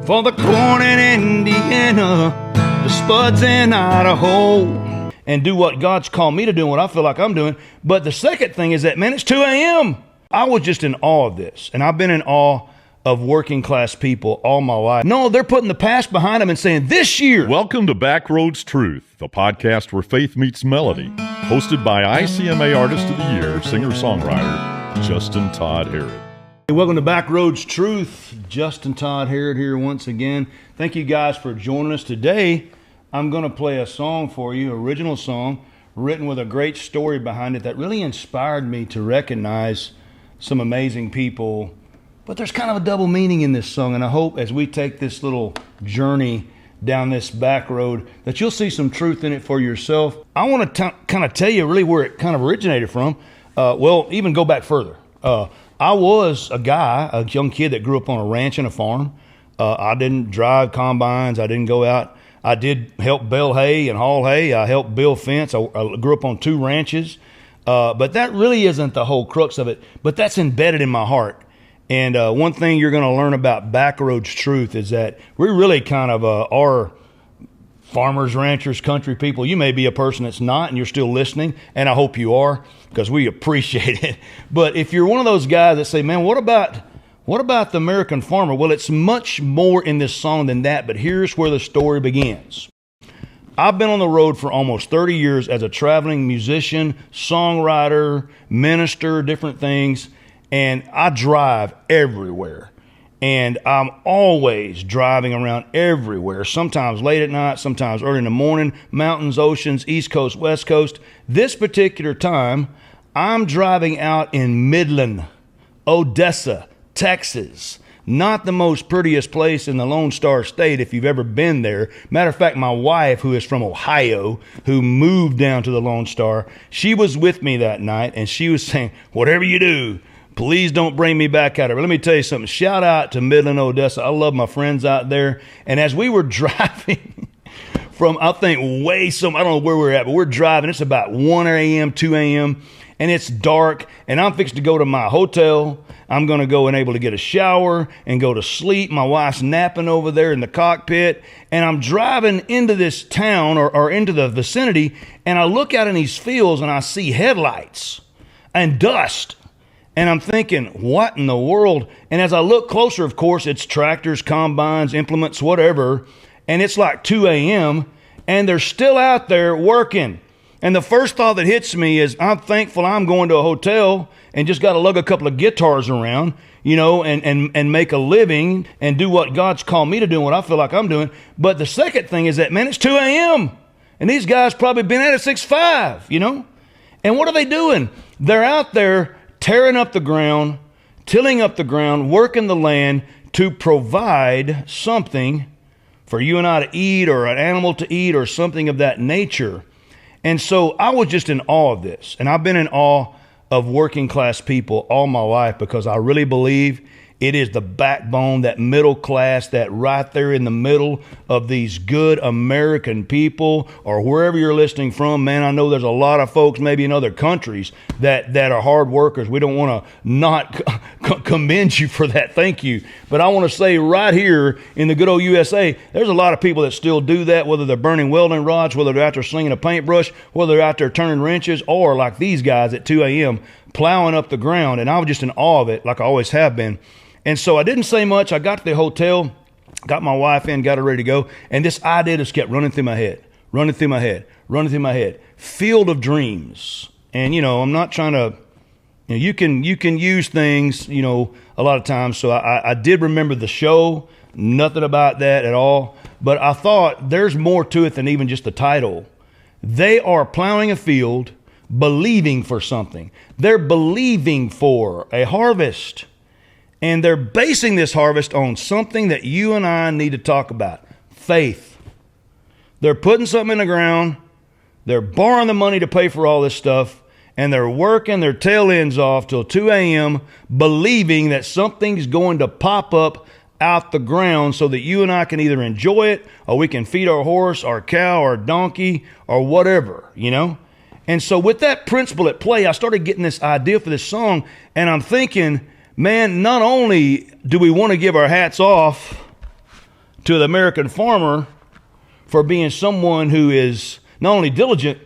For the corn in Indiana, the spuds in Idaho, and do what God's called me to do and what I feel like I'm doing. But the second thing is that, man, it's 2 a.m. I was just in awe of this, and I've been in awe of working class people all my life. No, they're putting the past behind them and saying, this year. Welcome to Backroads Truth, the podcast where faith meets melody, hosted by ICMA Artist of the Year, singer-songwriter, Justin Todd Herod. Hey, welcome to Backroads Truth. Justin Todd Herod here once again. Thank you guys for joining us today. I'm going to play a song for you, original song, written with a great story behind it that really inspired me to recognize some amazing people. But there's kind of a double meaning in this song, and I hope as we take this little journey down this back road that you'll see some truth in it for yourself. I want to kind of tell you really where it kind of originated from. Even go back further. I was a young kid that grew up on a ranch and a farm. I didn't drive combines. I didn't go out. I did help bale hay and haul hay. I helped build fence. I grew up on 2 ranches. But that really isn't the whole crux of it. But that's embedded in my heart. And one thing you're going to learn about Backroads Truth is that we really kind of are farmers, ranchers, country people. You may be a person that's not, and you're still listening, and I hope you are, because we appreciate it. But if you're one of those guys that say, man, what about the American farmer? Well, it's much more in this song than that, but here's where the story begins. I've been on the road for almost 30 years as a traveling musician, songwriter, minister, different things, and I drive everywhere. And I'm always driving around everywhere, sometimes late at night, sometimes early in the morning, mountains, oceans, East Coast, West Coast. This particular time, I'm driving out in Midland, Odessa, Texas. Not the most prettiest place in the Lone Star State if you've ever been there. Matter of fact, my wife, who is from Ohio, who moved down to the Lone Star, she was with me that night, and she was saying, whatever you do, please don't bring me back out here. But let me tell you something. Shout out to Midland, Odessa. I love my friends out there. And as we were driving from, I think, I don't know where we're at, but we're driving. It's about 1 a.m., 2 a.m., and it's dark. And I'm fixing to go to my hotel. I'm going to go and able to get a shower and go to sleep. My wife's napping over there in the cockpit. And I'm driving into this town or into the vicinity, and I look out in these fields, and I see headlights and dust. And I'm thinking, what in the world? And as I look closer, of course, it's tractors, combines, implements, whatever. And it's like 2 a.m. and they're still out there working. And the first thought that hits me is, I'm thankful I'm going to a hotel and just got to lug a couple of guitars around, and make a living and do what God's called me to do and what I feel like I'm doing. But the second thing is that, man, it's 2 a.m. and these guys probably been at it 6-5, And what are they doing? They're out there tearing up the ground, tilling up the ground, working the land to provide something for you and I to eat, or an animal to eat, or something of that nature. And so I was just in awe of this. And I've been in awe of working class people all my life, because I really believe it is the backbone, that middle class, that right there in the middle of these good American people, or wherever you're listening from. Man, I know there's a lot of folks maybe in other countries that are hard workers. We don't want to not commend you for that. Thank you. But I want to say right here in the good old USA, there's a lot of people that still do that, whether they're burning welding rods, whether they're out there slinging a paintbrush, whether they're out there turning wrenches, or like these guys at 2 a.m. plowing up the ground. And I was just in awe of it, like I always have been. And so I didn't say much. I got to the hotel, got my wife in, got her ready to go. And this idea just kept running through my head. Field of dreams. And, I'm not trying to, you can use things, a lot of times. So I did remember the show, nothing about that at all. But I thought there's more to it than even just the title. They are plowing a field, believing for something. They're believing for a harvest. And they're basing this harvest on something that you and I need to talk about. Faith. They're putting something in the ground. They're borrowing the money to pay for all this stuff. And they're working their tail ends off till 2 a.m. believing that something's going to pop up out the ground so that you and I can either enjoy it, or we can feed our horse, our cow, our donkey, or whatever, And so with that principle at play, I started getting this idea for this song. And I'm thinking, man, not only do we want to give our hats off to the American farmer for being someone who is not only diligent,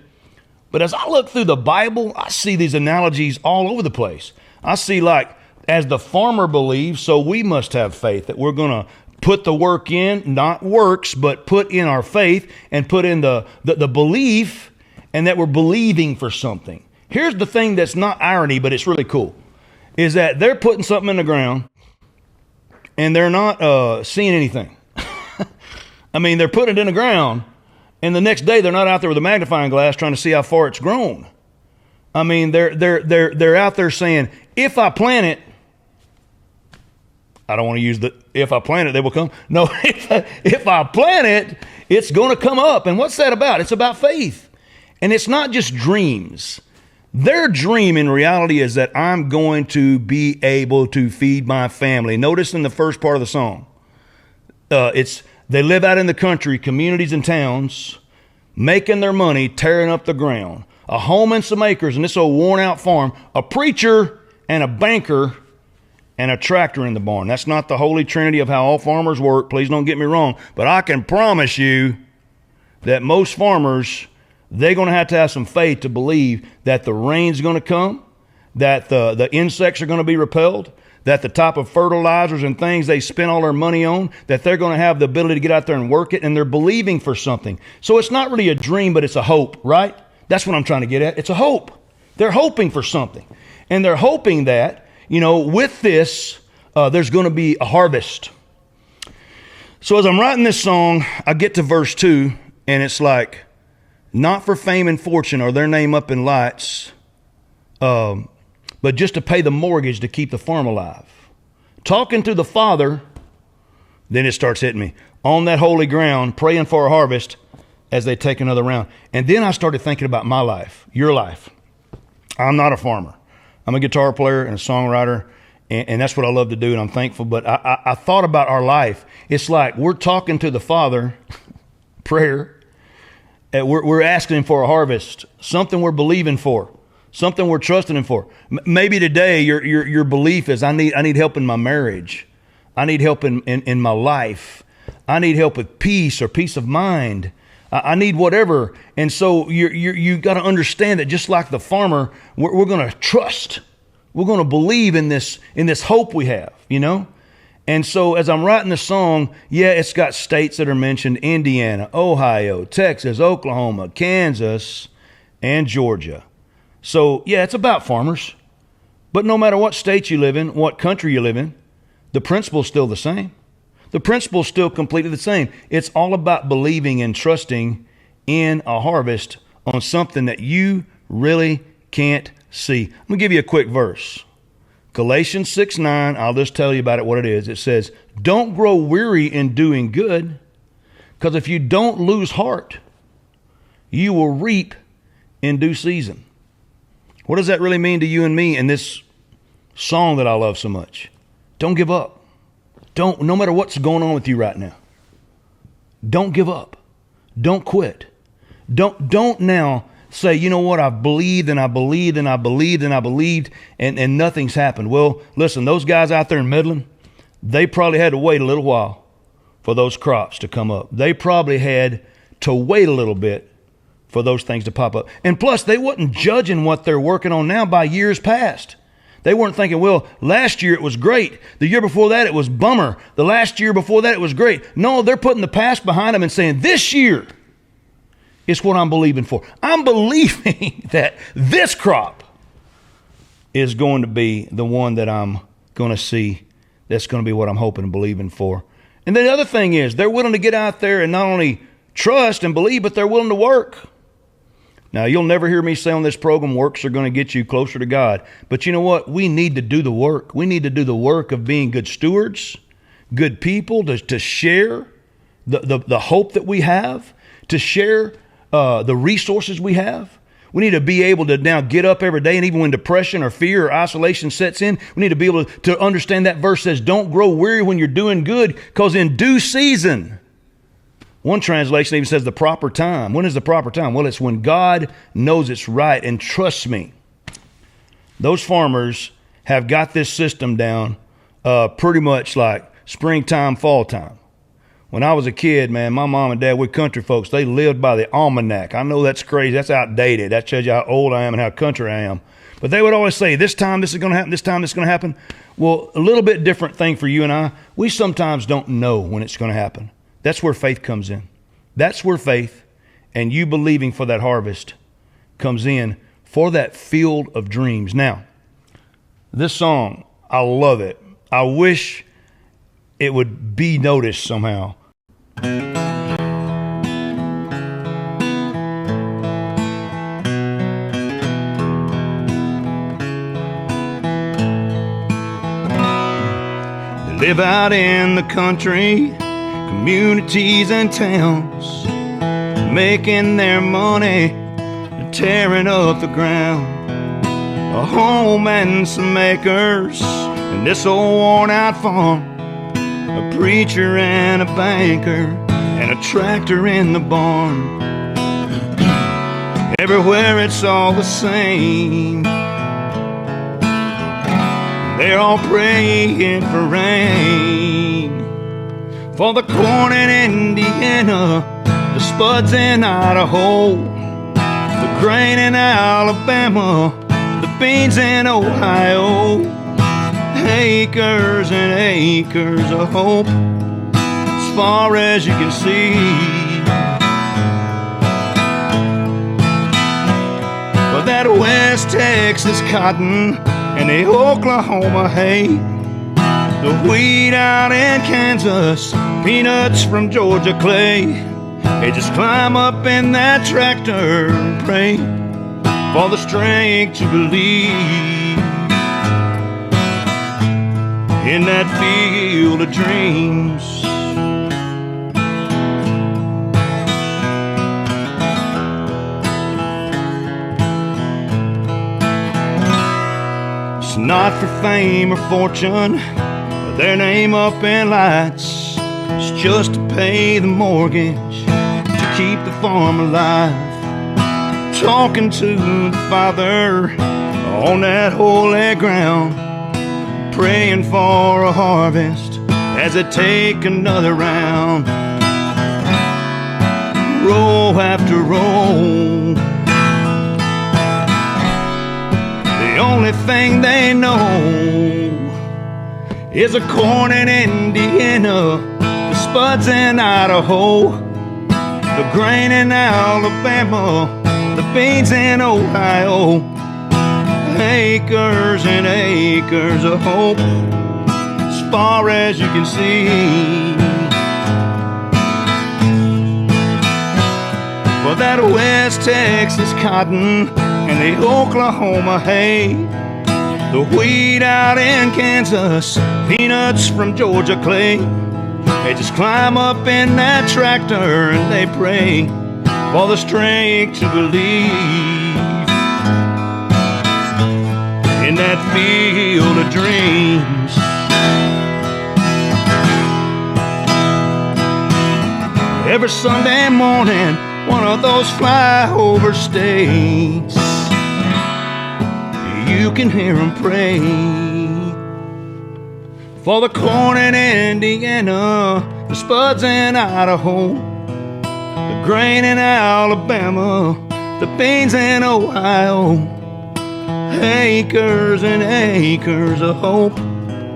but as I look through the Bible, I see these analogies all over the place. I see, like, as the farmer believes, so we must have faith, that we're going to put the work in, not works, but put in our faith and put in the belief, and that we're believing for something. Here's the thing that's not irony, but it's really cool, is that they're putting something in the ground and they're not seeing anything. I mean, they're putting it in the ground, and the next day they're not out there with a magnifying glass trying to see how far it's grown. I mean, they're out there saying, if I plant it, I don't want to use the if I plant it, they will come. No, if I plant it, it's going to come up. And what's that about? It's about faith. And it's not just dreams. Their dream in reality is that I'm going to be able to feed my family. Notice in the first part of the song, they live out in the country, communities and towns, making their money, tearing up the ground. A home and some acres in this old worn out farm, a preacher and a banker and a tractor in the barn. That's not the holy trinity of how all farmers work. Please don't get me wrong. But I can promise you that most farmers, they're going to have some faith to believe that the rain's going to come, that the insects are going to be repelled, that the type of fertilizers and things they spend all their money on, that they're going to have the ability to get out there and work it, and they're believing for something. So it's not really a dream, but it's a hope, right? That's what I'm trying to get at. It's a hope. They're hoping for something. And they're hoping that, with this, there's going to be a harvest. So as I'm writing this song, I get to verse 2, and it's like, not for fame and fortune or their name up in lights, but just to pay the mortgage to keep the farm alive. Talking to the Father, then it starts hitting me. On that holy ground, praying for a harvest as they take another round. And then I started thinking about my life, your life. I'm not a farmer. I'm a guitar player and a songwriter, and that's what I love to do, and I'm thankful. But I thought about our life. It's like we're talking to the Father, prayer, and we're asking Him for a harvest, something we're believing for, something we're trusting Him for. Maybe today your belief is I need help in my marriage. I need help in my life. I need help with peace or peace of mind. I need whatever. And so you got to understand that just like the farmer, we're going to trust. We're going to believe in this hope we have, And so as I'm writing the song, it's got states that are mentioned: Indiana, Ohio, Texas, Oklahoma, Kansas, and Georgia. So it's about farmers. But no matter what state you live in, what country you live in, the principle's still the same. The principle's still completely the same. It's all about believing and trusting in a harvest on something that you really can't see. I'm going to give you a quick verse. Galatians 6:9, I'll just tell you about it, what it is. It says, don't grow weary in doing good, because if you don't lose heart, you will reap in due season. What does that really mean to you and me in this song that I love so much? Don't give up. No matter what's going on with you right now, don't give up. Don't quit. Don't now say, you know what, I've believed and I believed and I believed and I believed and nothing's happened. Well, listen, those guys out there in Midland, they probably had to wait a little while for those crops to come up. They probably had to wait a little bit for those things to pop up. And plus, they wasn't judging what they're working on now by years past. They weren't thinking, well, last year it was great. The year before that it was bummer. The last year before that it was great. No, they're putting the past behind them and saying, this year is what I'm believing for. I'm believing that this crop is going to be the one that I'm going to see. That's going to be what I'm hoping and believing for. And then the other thing is, they're willing to get out there and not only trust and believe, but they're willing to work. Now, you'll never hear me say on this program, works are going to get you closer to God. But you know what? We need to do the work. We need to do the work of being good stewards, good people, to share the hope that we have, to share the resources we have. We need to be able to now get up every day, and even when depression or fear or isolation sets in, we need to be able to understand that verse says, don't grow weary when you're doing good, because in due season. One translation even says the proper time. When is the proper time? Well, it's when God knows it's right. And trust me, those farmers have got this system down pretty much like springtime, fall time. When I was a kid, man, my mom and dad, we're country folks, they lived by the almanac. I know that's crazy. That's outdated. That shows you how old I am and how country I am. But they would always say, this time this is going to happen, this time this is going to happen. Well, a little bit different thing for you and I. We sometimes don't know when it's going to happen. That's where faith comes in. That's where faith and you believing for that harvest comes in, for that field of dreams. Now, this song, I love it. I wish it would be noticed somehow. They live out in the country, communities and towns, making their money, tearing up the ground. A home and some acres in this old worn out farm, a preacher and a banker and a tractor in the barn. Everywhere it's all the same. They're all praying for rain. For the corn in Indiana, the spuds in Idaho, the grain in Alabama, the beans in Ohio. Acres and acres of hope, as far as you can see. But that West Texas cotton and the Oklahoma hay, the wheat out in Kansas, peanuts from Georgia clay, they just climb up in that tractor and pray for the strength to believe in that field of dreams. It's not for fame or fortune, or their name up in lights. It's just to pay the mortgage, to keep the farm alive. Talking to the Father on that holy ground, praying for a harvest as they take another round. Row after row, the only thing they know is the corn in Indiana, the spuds in Idaho, the grain in Alabama, the beans in Ohio. Acres and acres of hope, as far as you can see. For that West Texas cotton and the Oklahoma hay, the wheat out in Kansas, peanuts from Georgia clay, they just climb up in that tractor and they pray for the strength to believe in that field of dreams. Every Sunday morning, one of those flyover states, you can hear them pray for the corn in Indiana, the spuds in Idaho, the grain in Alabama, the beans in Ohio. Acres and acres of hope,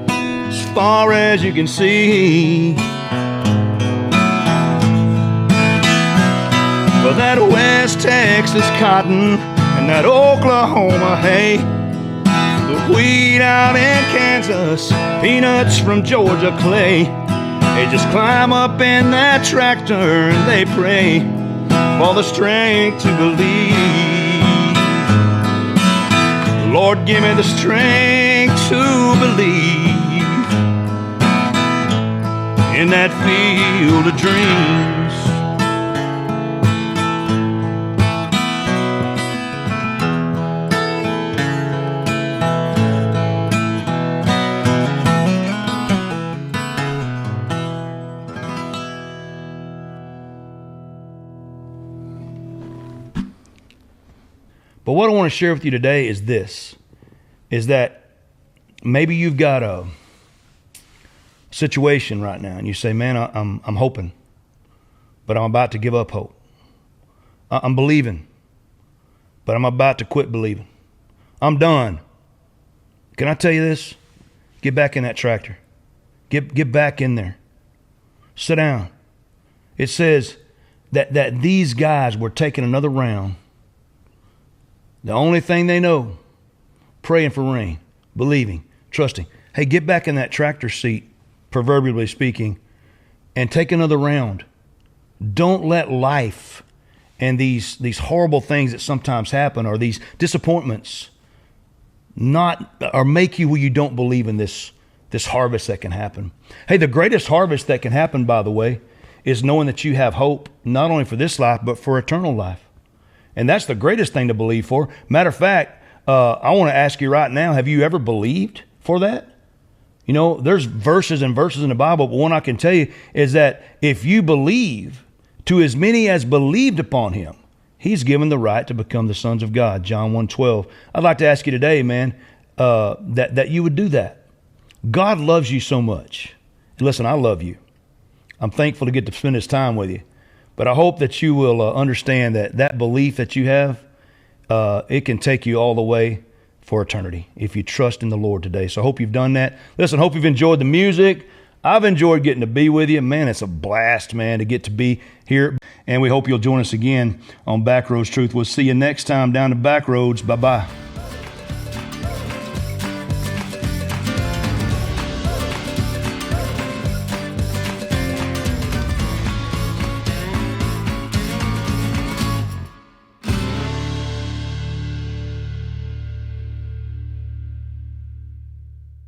as far as you can see. For that West Texas cotton and that Oklahoma hay, the wheat out in Kansas, peanuts from Georgia clay, they just climb up in that tractor and they pray for the strength to believe. Lord, give me the strength to believe in that field of dreams. But what I want to share with you today is this, is that maybe you've got situation right now, and you say, man, I'm hoping, but I'm about to give up hope. I'm believing, but I'm about to quit believing. I'm done. Can I tell you this? Get back in that tractor. Get back in there. Sit down. It says that these guys were taking another round. The only thing they know, praying for rain, believing, trusting. Hey, get back in that tractor seat, proverbially speaking, and take another round. Don't let life and these horrible things that sometimes happen, or these disappointments, make you where you don't believe in this harvest that can happen. Hey, the greatest harvest that can happen, by the way, is knowing that you have hope, not only for this life, but for eternal life. And that's the greatest thing to believe for. Matter of fact, I want to ask you right now, have you ever believed for that? You know, there's verses and verses in the Bible, but one I can tell you is that if you believe, to as many as believed upon him, he's given the right to become the sons of God, John 1:12. I'd like to ask you today, man, that you would do that. God loves you so much. And listen, I love you. I'm thankful to get to spend this time with you. But I hope that you will understand that belief that you have, it can take you all the way for eternity if you trust in the Lord today. So I hope you've done that. Listen, hope you've enjoyed the music. I've enjoyed getting to be with you. Man, it's a blast, man, to get to be here. And we hope you'll join us again on Backroads Truth. We'll see you next time down the Backroads. Bye-bye.